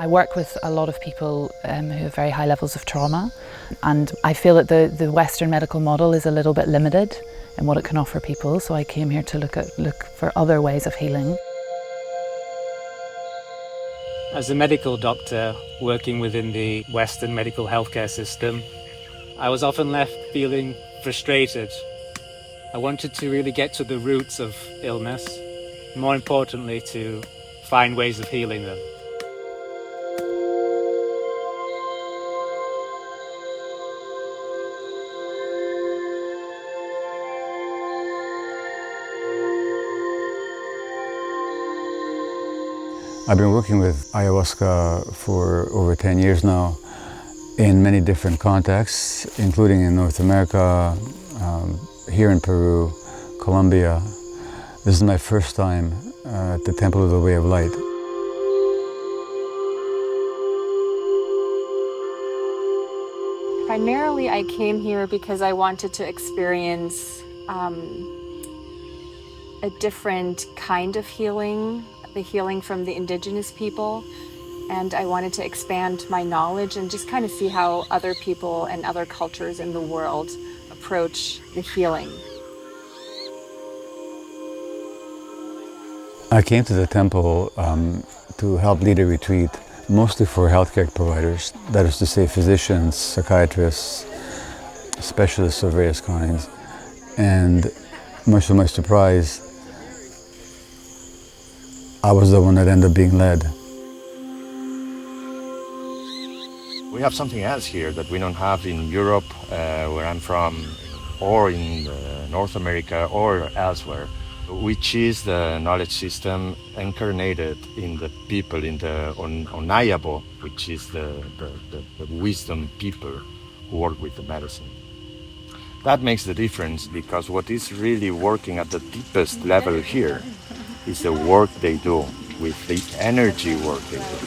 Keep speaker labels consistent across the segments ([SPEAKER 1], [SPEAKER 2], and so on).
[SPEAKER 1] I work with a lot of people who have very high levels of trauma, and I feel that the Western medical model is a little bit limited in what it can offer people, so I came here to look for other ways of healing.
[SPEAKER 2] As a medical doctor working within the Western medical healthcare system, I was often left feeling frustrated. I wanted to really get to the roots of illness, more importantly to find ways of healing them.
[SPEAKER 3] I've been working with ayahuasca for over 10 years now in many different contexts, including in North America, here in Peru, Colombia. This is my first time at the Temple of the Way of Light.
[SPEAKER 4] Primarily, I came here because I wanted to experience a different kind of healing, the healing from the indigenous people. And I wanted to expand my knowledge and just kind of see how other people and other cultures in the world approach the healing.
[SPEAKER 3] I came to the temple to help lead a retreat, mostly for healthcare providers, that is to say physicians, psychiatrists, specialists of various kinds. And much to my surprise, I was the one that ended up being led.
[SPEAKER 5] We have something else here that we don't have in Europe, where I'm from, or in North America or elsewhere, which is the knowledge system incarnated in the people, in the Onayabo, which is the wisdom people who work with the medicine. That makes the difference, because what is really working at the deepest level here is the work they do, with the energy work they do.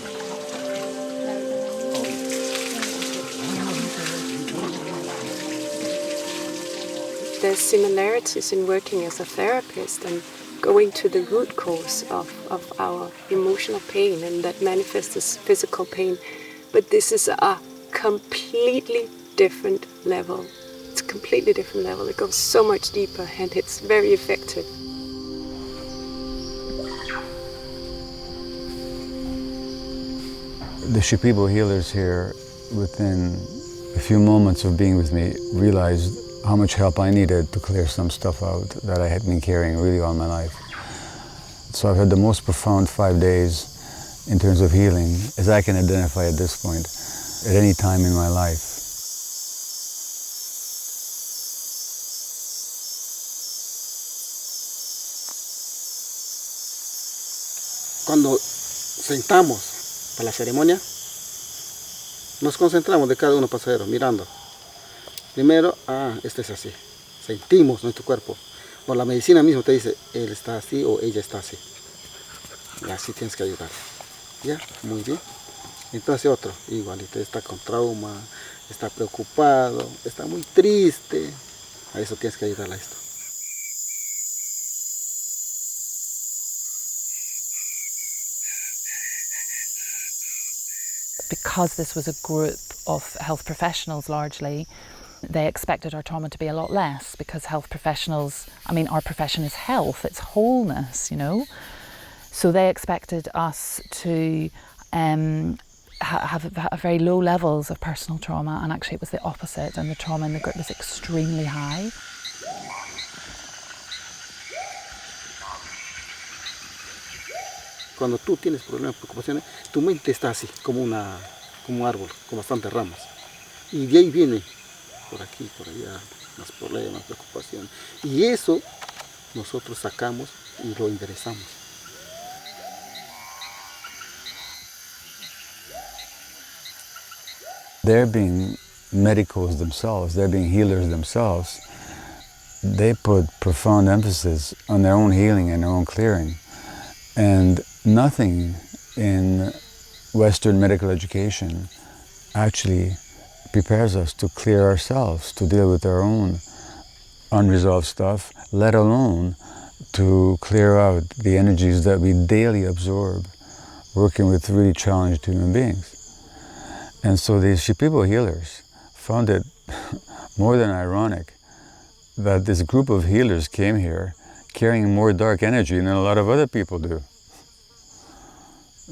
[SPEAKER 6] There's similarities in working as a therapist and going to the root cause of our emotional pain, and that manifests as physical pain. But this is a completely different level. It's a completely different level. It goes so much deeper, and it's very effective.
[SPEAKER 3] The Shipibo healers here, within a few moments of being with me, realized how much help I needed to clear some stuff out that I had been carrying really all my life. So I've had the most profound 5 days in terms of healing, as I can identify at this point, at any time in my life.
[SPEAKER 7] Cuando sentamos para la ceremonia, nos concentramos de cada uno pasajero, mirando. Primero, este es así. Sentimos nuestro cuerpo. Por la medicina mismo te dice, él está así o ella está así. Y así tienes que ayudar. ¿Ya? Muy bien. Entonces otro, igualito, está con trauma, está preocupado, está muy triste. A eso tienes que ayudarle a esto.
[SPEAKER 1] Because this was a group of health professionals largely, they expected our trauma to be a lot less, because health professionals, I mean, our profession is health, it's wholeness, you know. So they expected us to have very low levels of personal trauma, and actually it was the opposite, and the trauma in the group was extremely high.
[SPEAKER 7] Cuando tú tienes problemas, preocupaciones, tu mente está así, como un árbol, con bastantes ramas. Y de ahí viene, por aquí, por allá, los problemas, preocupaciones. Y eso nosotros sacamos y lo enderezamos.
[SPEAKER 3] They're being medicos themselves, they're being healers themselves. They put profound emphasis on their own healing and their own clearing. And nothing in Western medical education actually prepares us to clear ourselves, to deal with our own unresolved stuff, let alone to clear out the energies that we daily absorb working with really challenged human beings. And so these Shipibo healers found it more than ironic that this group of healers came here carrying more dark energy than a lot of other people do.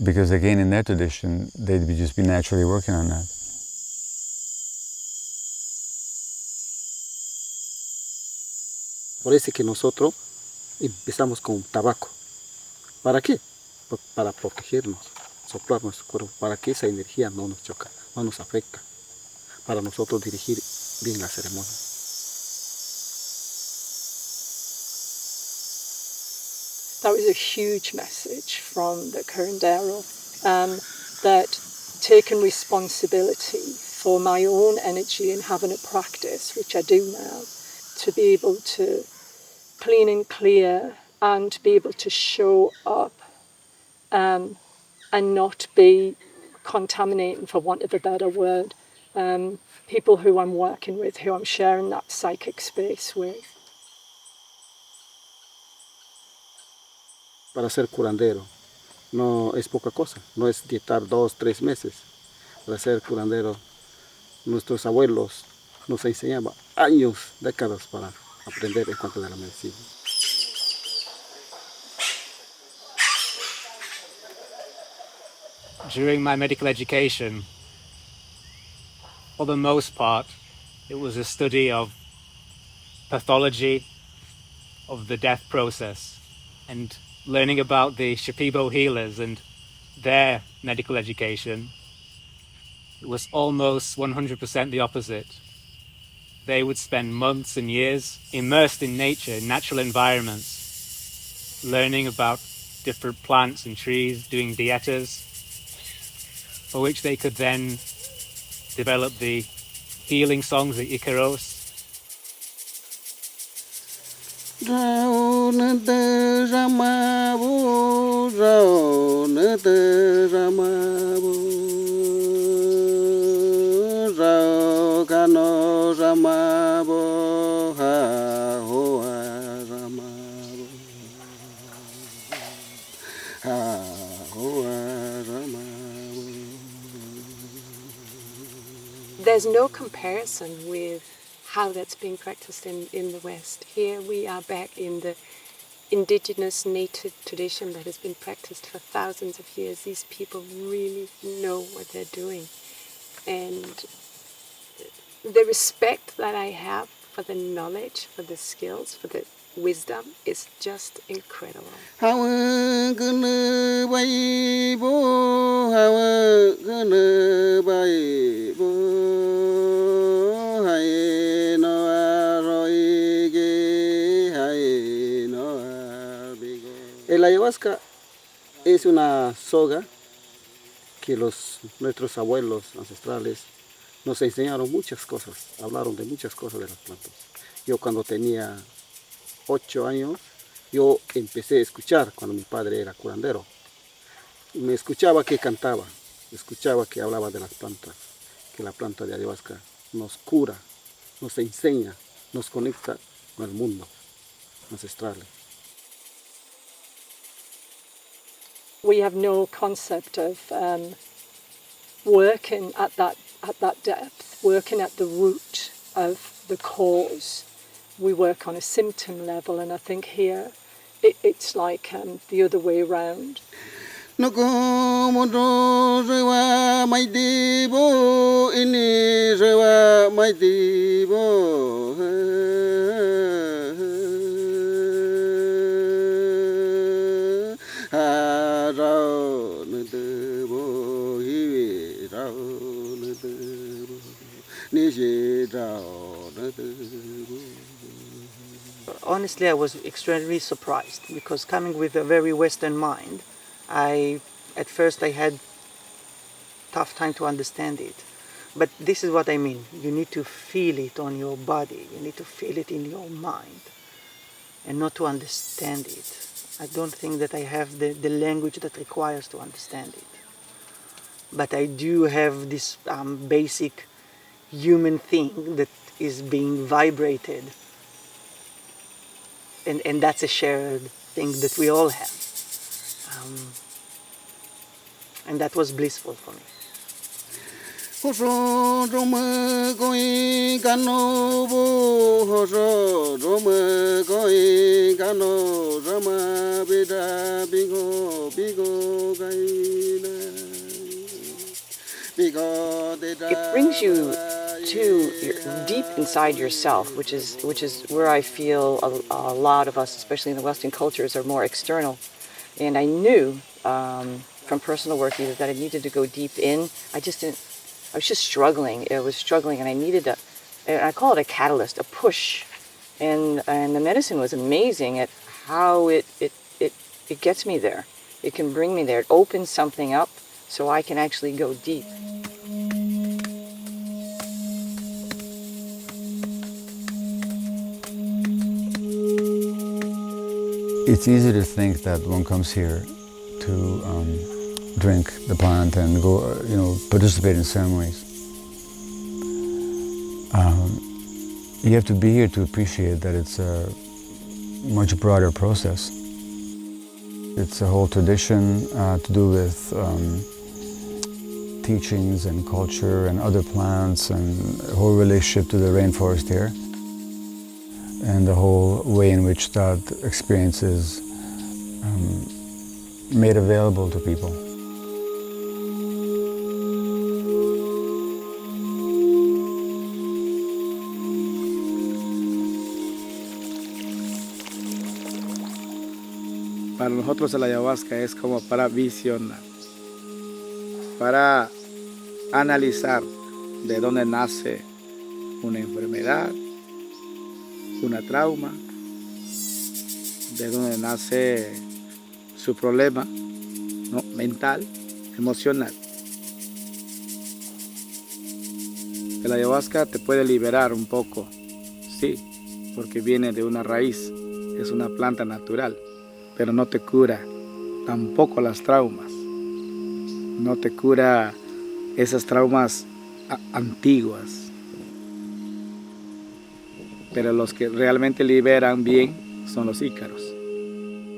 [SPEAKER 3] Because again, in their tradition, they'd just be naturally working on that.
[SPEAKER 7] Por eso que nosotros empezamos con tabaco. ¿Para qué? Para protegernos, soplar nuestro cuerpo, para que esa energía no nos choca, no nos afecta, para nosotros dirigir bien la ceremonia.
[SPEAKER 6] That was a huge message from the curandero, that taking responsibility for my own energy and having a practice, which I do now, to be able to clean and clear and to be able to show up and not be contaminating, for want of a better word, people who I'm working with, who I'm sharing that psychic space with.
[SPEAKER 7] Para ser curandero no es poca cosa, no es dietar 2, 3 meses. Para ser curandero, nuestros abuelos nos enseñaban años, décadas para aprender en cuanto de la medicina.
[SPEAKER 2] During my medical education, for the most part, it was a study of pathology, of the death process, and learning about the Shipibo healers and their medical education. It was almost 100% the opposite. They would spend months and years immersed in nature, in natural environments, learning about different plants and trees, doing dietas, for which they could then develop the healing songs, the Icaros.
[SPEAKER 6] There's no comparison with how that's being practiced in the West. Here we are back in the indigenous native tradition that has been practiced for thousands of years. These people really know what they're doing. And the respect that I have for the knowledge, for the skills, for the wisdom is just incredible.
[SPEAKER 7] El ayahuasca es una soga que nuestros abuelos ancestrales nos enseñaron muchas cosas, hablaron de muchas cosas de las plantas. Yo cuando tenía 8 años, yo empecé a escuchar cuando mi padre era curandero. Me escuchaba que cantaba, escuchaba que hablaba de las plantas, que la planta de ayahuasca nos cura, nos enseña, nos conecta con el mundo ancestral.
[SPEAKER 6] We have no concept of working at that depth, working at the root of the cause. We work on a symptom level, and I think here it's like the other way around.
[SPEAKER 7] No como no rewa mai dibo ini rewa mai dibo rao ne debo hi rao ne debo ni je rao ne debo.
[SPEAKER 8] Honestly, I was extremely surprised because coming with a very Western mind, at first I had tough time to understand it. But this is what I mean. You need to feel it on your body. You need to feel it in your mind and not to understand it. I don't think that I have the language that requires to understand it. But I do have this basic human thing that is being vibrated. And that's a shared thing that we all have. And that was blissful for me. It brings you to deep inside yourself, which is where I feel a lot of us, especially in the Western cultures, are more external. And I knew from personal work either that I needed to go deep in. I was just struggling. I was struggling, and I needed I call it a catalyst, a push. And the medicine was amazing at how it gets me there. It can bring me there. It opens something up so I can actually go deep.
[SPEAKER 3] It's easy to think that one comes here to drink the plant and go, participate in ceremonies. You have to be here to appreciate that it's a much broader process. It's a whole tradition to do with teachings and culture and other plants and a whole relationship to the rainforest here, and the whole way in which that experience is made available to people.
[SPEAKER 9] Para nosotros el ayahuasca es como para visionar, para analizar de dónde nace una enfermedad, una trauma, de dónde nace su problema, ¿no? Mental, emocional. El ayahuasca te puede liberar un poco, sí, porque viene de una raíz, es una planta natural, pero no te cura tampoco las traumas, no te cura esas traumas antiguas. Pero los que realmente liberan bien son los ícaros.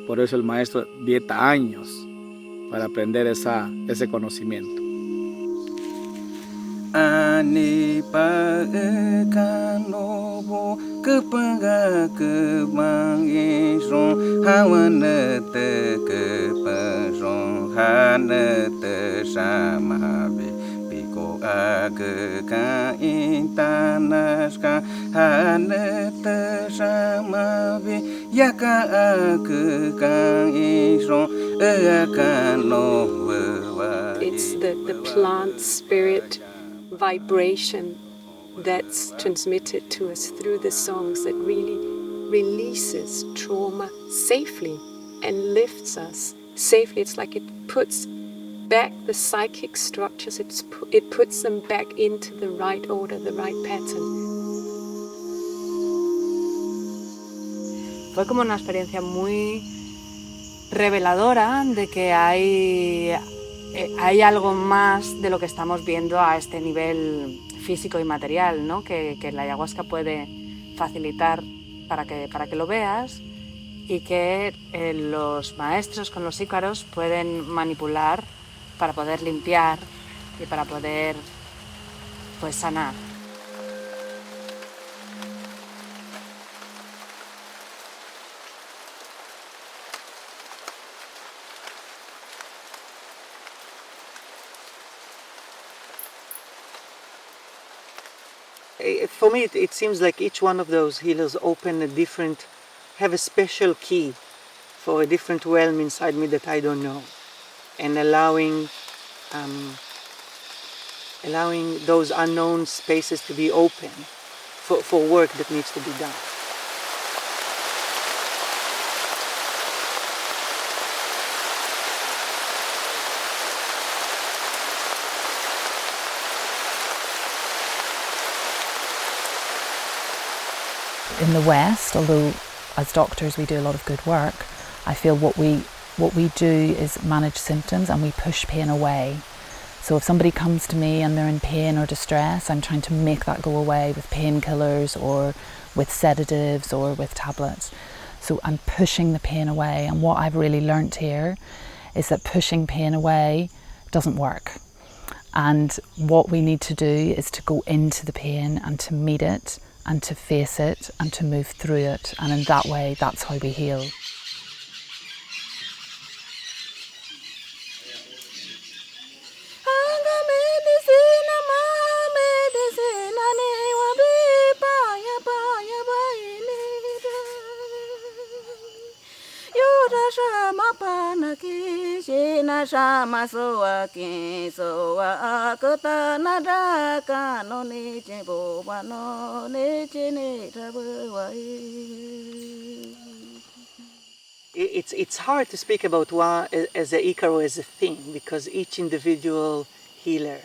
[SPEAKER 9] Por eso el maestro dieta años para aprender ese conocimiento.
[SPEAKER 10] Ani pa kanobo kepaga kebang isong hawanete kepasong hanete samabe piko age ka intanas ka hanete samabe yaka age ka isong akanobo.
[SPEAKER 6] It's the plant spirit vibration that's transmitted to us through the songs that really releases trauma safely and lifts us safely. It's like it puts back the psychic structures, it puts them back into the right order, the right pattern.
[SPEAKER 1] Fue como una experiencia muy reveladora de que hay algo más de lo que estamos viendo a este nivel físico y material, ¿no? Que la ayahuasca puede facilitar para que lo veas, y que los maestros con los ícaros pueden manipular para poder limpiar y para poder, pues, sanar.
[SPEAKER 8] For me, it seems like each one of those healers have a special key for a different realm inside me that I don't know, and allowing those unknown spaces to be open for work that needs to be done.
[SPEAKER 1] In the West, although as doctors we do a lot of good work, I feel what we do is manage symptoms and we push pain away. So if somebody comes to me and they're in pain or distress, I'm trying to make that go away with painkillers or with sedatives or with tablets. So I'm pushing the pain away, and what I've really learnt here is that pushing pain away doesn't work. And what we need to do is to go into the pain and to meet it and to face it and to move through it. And in that way, that's how we heal.
[SPEAKER 8] It's hard to speak about one as a Icaro as a thing, because each individual healer,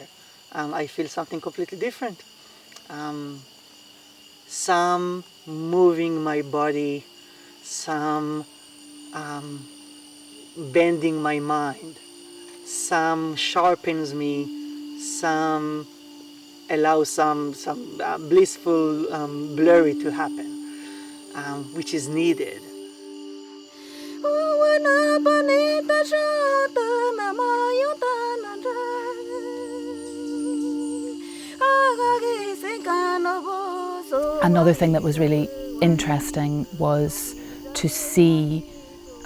[SPEAKER 8] I feel something completely different. Some moving my body, some bending my mind, some sharpens me, some allows some blissful blurry to happen, which is needed.
[SPEAKER 1] Another thing that was really interesting was to see,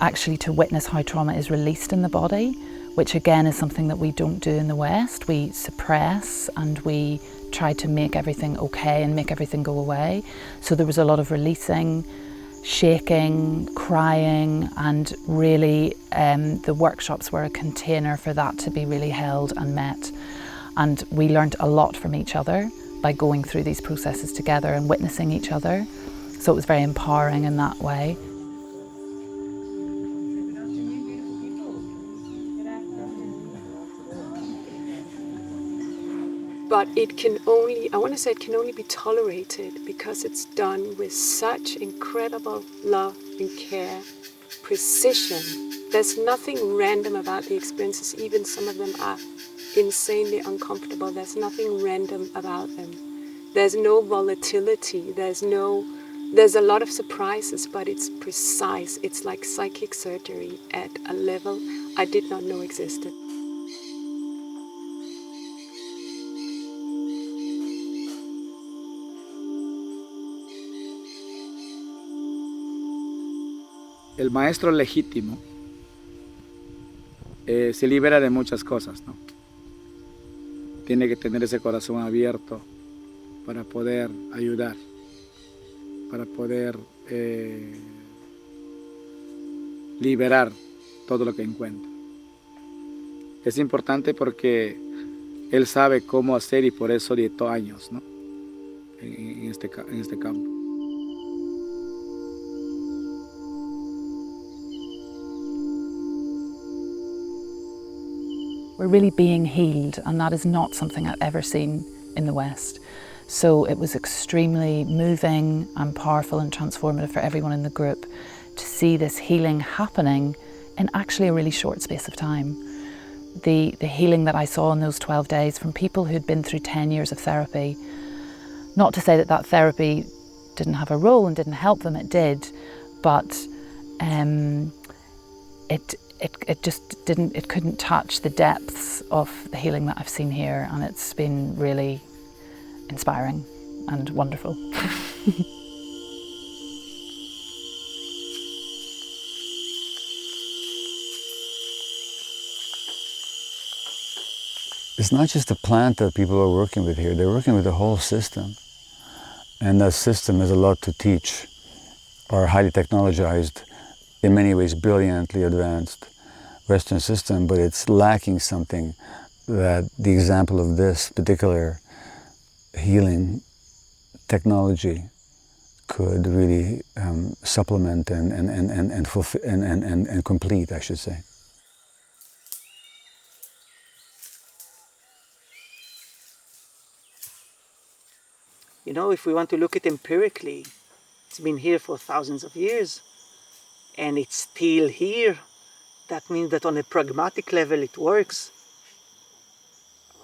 [SPEAKER 1] actually to witness how trauma is released in the body, which again is something that we don't do in the West. We suppress and we try to make everything okay and make everything go away. So there was a lot of releasing, shaking, crying, and really the workshops were a container for that to be really held and met. And we learned a lot from each other by going through these processes together and witnessing each other. So it was very empowering in that way.
[SPEAKER 6] But it can only, I want to say it can only be tolerated because it's done with such incredible love and care, precision. There's nothing random about the experiences, even some of them are insanely uncomfortable. There's nothing random about them. There's no volatility, there's a lot of surprises, but it's precise. It's like psychic surgery at a level I did not know existed.
[SPEAKER 9] El maestro legítimo se libera de muchas cosas, ¿no? Tiene que tener ese corazón abierto para poder ayudar, para poder liberar todo lo que encuentra. Es importante porque él sabe cómo hacer y por eso dietó años, ¿no? en este campo.
[SPEAKER 1] We're really being healed, and that is not something I've ever seen in the West. So it was extremely moving and powerful and transformative for everyone in the group to see this healing happening in actually a really short space of time. The healing that I saw in those 12 days from people who'd been through 10 years of therapy, not to say that that therapy didn't have a role and didn't help them, it did, but it just didn't, it couldn't touch the depths of the healing that I've seen here, and it's been really inspiring and wonderful.
[SPEAKER 3] It's not just a plant that people are working with here, they're working with the whole system. And that system has a lot to teach our highly technologized, in many ways brilliantly advanced Western system, but it's lacking something that the example of this particular healing technology could really supplement and fulfill and complete, I should say.
[SPEAKER 8] You know, if we want to look at it empirically, it's been here for thousands of years, and it's still here. That means that on a pragmatic level it works.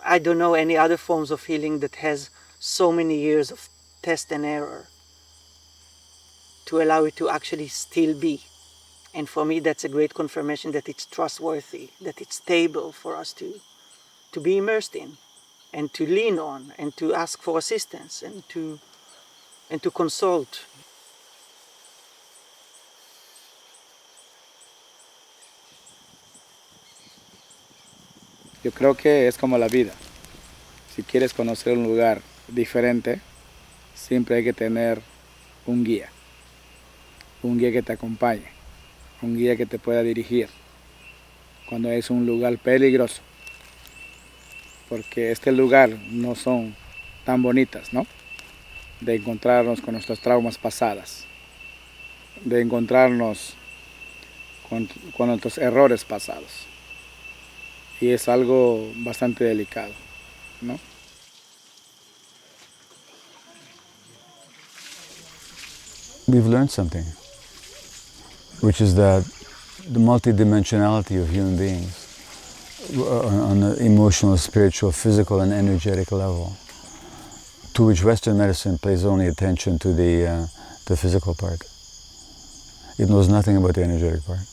[SPEAKER 8] I don't know any other forms of healing that has so many years of test and error to allow it to actually still be. And for me, that's a great confirmation that it's trustworthy, that it's stable for us to to be immersed in, and to lean on, and to ask for assistance, and to consult.
[SPEAKER 9] Yo creo que es como la vida. Si quieres conocer un lugar diferente, siempre hay que tener un guía que te acompañe, un guía que te pueda dirigir cuando es un lugar peligroso, porque este lugar no son tan bonitas, ¿no? De encontrarnos con nuestros traumas pasados, de encontrarnos con nuestros errores pasados, y es algo bastante delicado, ¿no?
[SPEAKER 3] We've learned something, which is that the multidimensionality of human beings on an emotional, spiritual, physical, and energetic level, to which Western medicine pays only attention to the physical part. It knows nothing about the energetic part,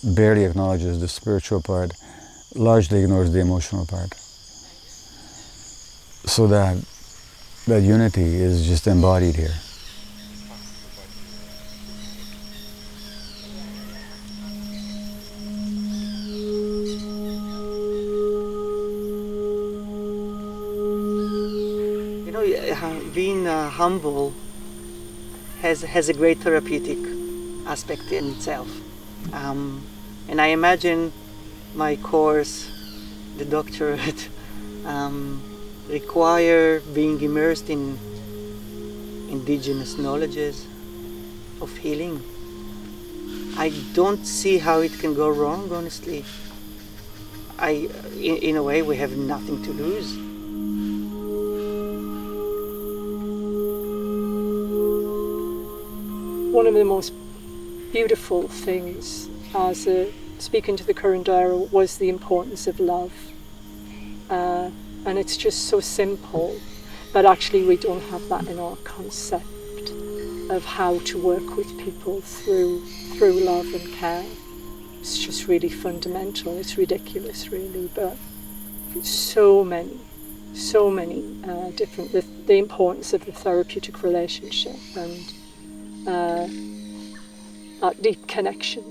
[SPEAKER 3] barely acknowledges the spiritual part, largely ignores the emotional part. So that unity is just embodied here.
[SPEAKER 8] Being humble has a great therapeutic aspect in itself. And I imagine my course, the doctorate, require being immersed in indigenous knowledges of healing. I don't see how it can go wrong, honestly. In a way, we have nothing to lose.
[SPEAKER 6] One of the most beautiful things as speaking to the curandera was the importance of love. And it's just so simple, but actually we don't have that in our concept of how to work with people through love and care. It's just really fundamental. It's ridiculous, really, but so many different, the importance of the therapeutic relationship and that deep connection.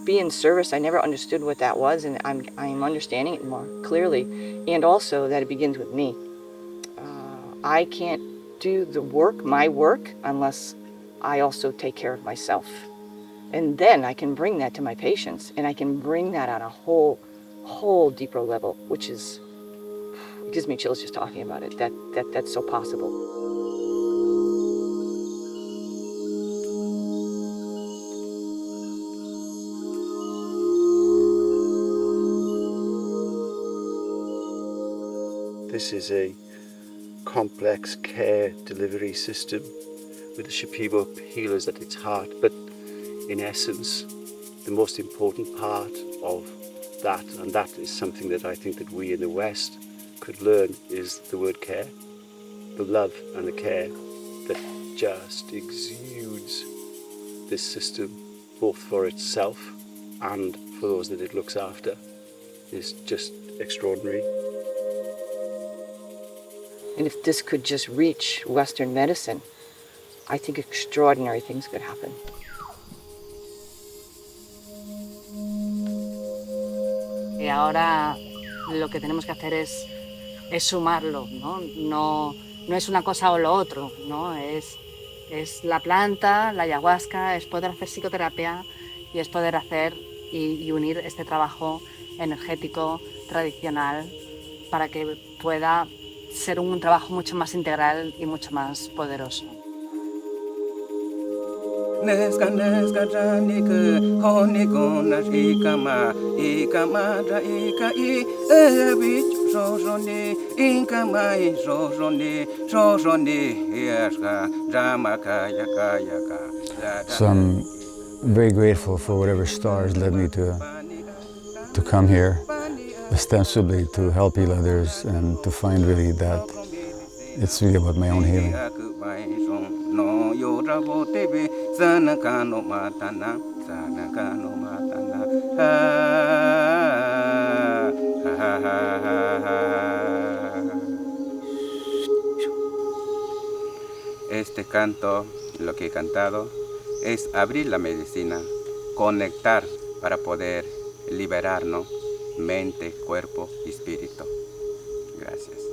[SPEAKER 11] Be in service, I never understood what that was, and I'm understanding it more clearly, and also that it begins with me. I can't do the work, my work, unless I also take care of myself. And then I can bring that to my patients, and I can bring that on a whole deeper level, which is, it gives me chills just talking about it, that's so possible.
[SPEAKER 12] This is a complex care delivery system with the Shipibo healers at its heart, but in essence, the most important part of that, and that is something that I think that we in the West could learn, is the word care. The love and the care that just exudes this system, both for itself and for those that it looks after, is just extraordinary.
[SPEAKER 11] And if this could just reach Western medicine, I think extraordinary things could happen.
[SPEAKER 13] Y ahora lo que tenemos que hacer es sumarlo, ¿no? No es una cosa o lo otro, ¿no? Es la planta, la ayahuasca, es poder hacer psicoterapia y es poder hacer y unir este trabajo energético tradicional para que pueda ser un trabajo mucho más integral y mucho más poderoso.
[SPEAKER 10] Neska janika honikonas ikama ikamada ikai ebich shojone inkamai shojone yashka jamaka yaka.
[SPEAKER 3] So I'm very grateful for whatever stars led me to come here, ostensibly to help heal others and to find really that it's really about my own healing.
[SPEAKER 10] No yorabo tebe sanakano matana Este canto, lo que he cantado, es abrir la medicina, conectar para poder liberarnos, mente, cuerpo y espíritu. Gracias.